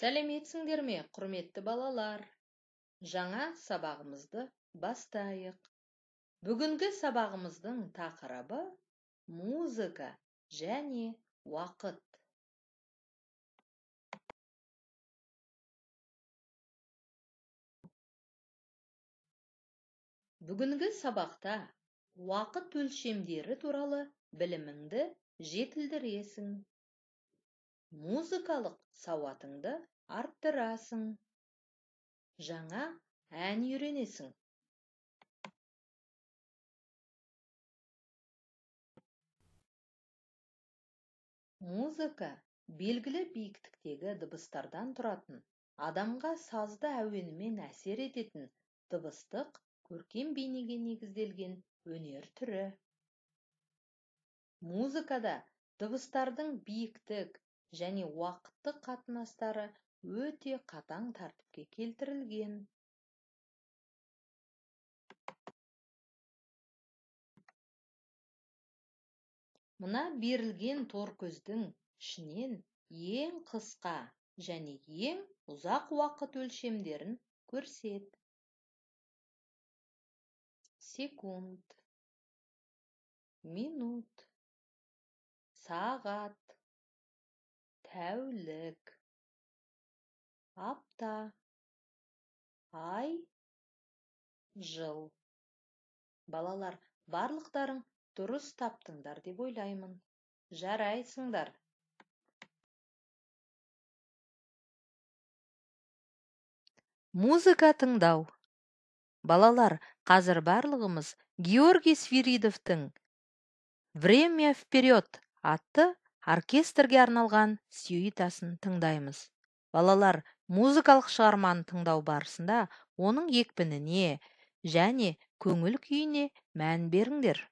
Сәлеметсіңдер ме, құрметті балалар? Жаңа сабағымызды бастайық. Бүгінгі сабағымыздың тақырыбы музыка және уақыт. Бүгінгі сабақта уақыт өлшемдері туралы біліміңді жетілдіресің. Музыкалық сауатыңды арттырасың. Жаңа ән үйренесің. Музыка белгілі биіктіктегі дыбыстардан тұратын, адамға сазды әуенімен әсер ететін дыбыстық көркем бейнеге негізделген өнер түрі. Музыкада дыбыстардың биіктік және уақыттық қатынастары өте қатаң тәртіпке келтірілген. Мына берілген торкөздің ішінен ең қысқа және ең ұзақ уақыт өлшемдерін көрсет. Секунд, минут, сағат, тәулік, апта, ай, жыл. Балалар, барлықтарың дұрыс таптыңдар деп ойлаймын. Жарайсыңдар. Музыка тыңдау. Балалар, қазір барлығымыз Георгий Свиридовтың «Время вперед» атты оркестрге арналған сюитасын тыңдаймыз. Балалар, музыкалық шығарманы тыңдау барысында оның екпініне және көңіл күйіне мән беріңдер.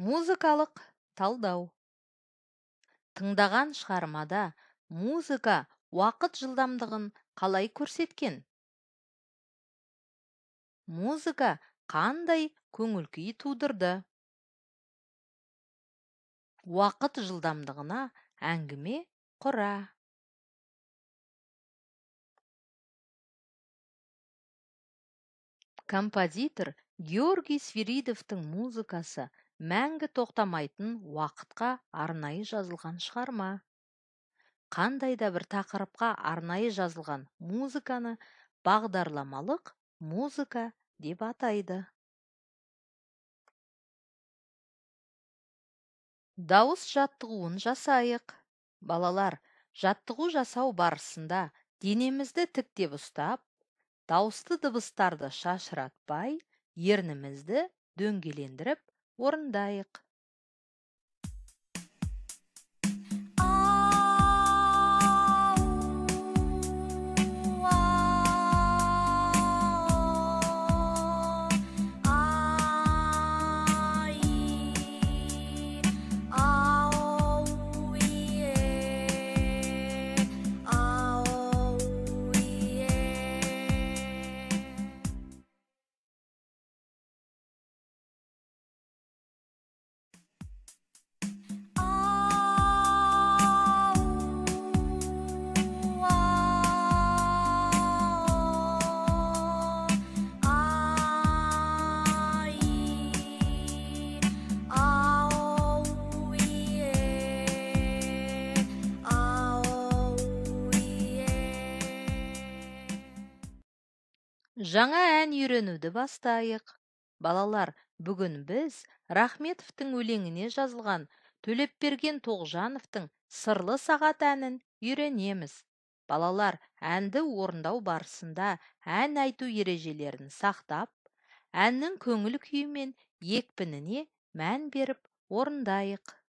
Музыкалық талдау. Тыңдаған шығармада музыка уақыт жылдамдығын қалай көрсеткен? Музыка қандай көңіл-күй тудырды? Уақыт жылдамдығына әңгіме құра. Композитор Георгий Свиридовтың музыкасы мәңгі тоқтамайтын уақытқа арнайы жазылған шығарма. Қандай да бір тақырыпқа арнайы жазылған музыканы бағдарламалық музыка деп атайды. Дауыс жаттығуын жасайық. Балалар, жаттығу жасау барысында денемізді тіктеп ұстап, дауысты дыбыстарды шашыратпай, ернімізді дөңгелендіріп орындайық. Жаңа ән үйренуді бастайық. Балалар, бүгін біз Рахметовтың өлеңіне жазылған Төлепберген Тоғжановтың «Сырлы сағат» әнін үйренеміз. Балалар, әнді орындау барысында ән айту ережелерін сақтап, әннің көңіл күйі мен екпініне мән беріп орындайық.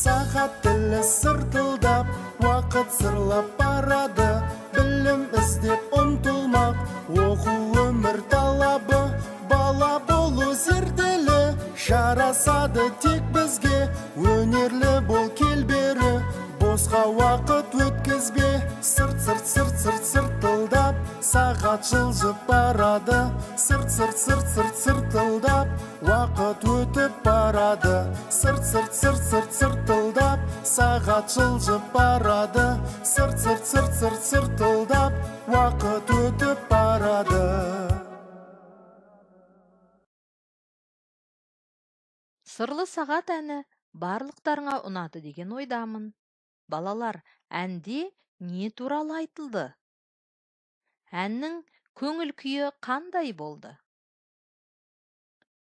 Сағат тілі сыртылдап, уақыт сырлап барады. Білім іздеп ұмтылмақ, оқу өмір талабы. Бала болу зерделі, жарасады тек бізге. Өнерлі бол кел бері, босқа уақыт өткізбе. Сырт сыртылдап, сағат жылжып барады. Сырт сыртылдап, уақыт өтіп барады. Сырт сыртылдап, сағат жылжып барады. Сырт сыртылдап, уақыт өтіп барады. Сырлы сағат әні барлықтарыңа ұнады деген ойдамын. Балалар, әнде не туралы айтылды? Әннің көңіл күйі қандай болды?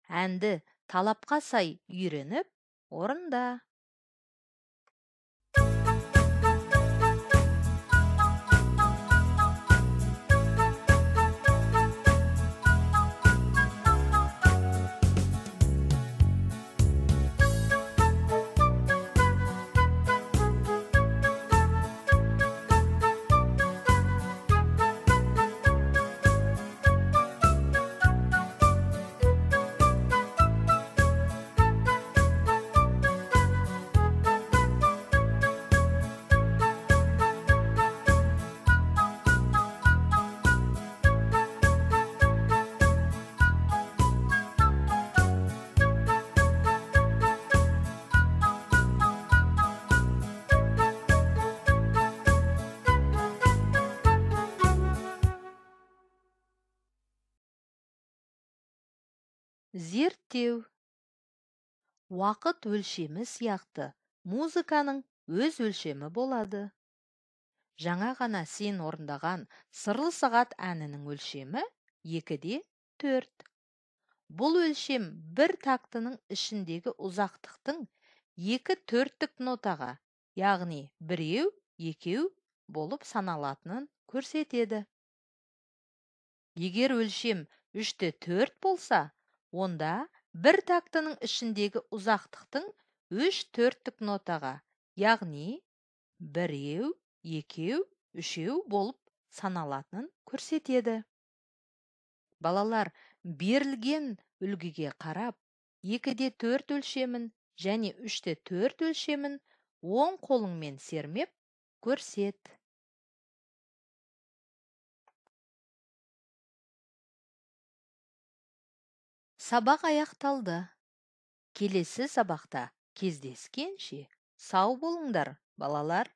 Әнді талапқа сай үйреніп, орында. Зерттеу. Уақыт өлшемі сияқты музыканың өз өлшемі болады. Жаңа ғана сен орындаған «Сырлы сағат» әнінің өлшемі 2/4. Бұл өлшем бір тактының ішіндегі ұзақтықтың 2/4 нотаға, яғни 1-2 болып саналатынын көрсетеді. Егер өлшем 3/4 болса, онда бір тактының ішіндегі ұзақтықтың 3/4 нотаға, яғни 1-2-3 болып саналатынын көрсетеді. Балалар, берілген үлгіге қарап, 2/4 өлшемін және 3/4 өлшемін оң қолыңмен сермеп көрсет. Сабақ аяқталды. Келесі сабақта кездескенше сау болыңдар, балалар.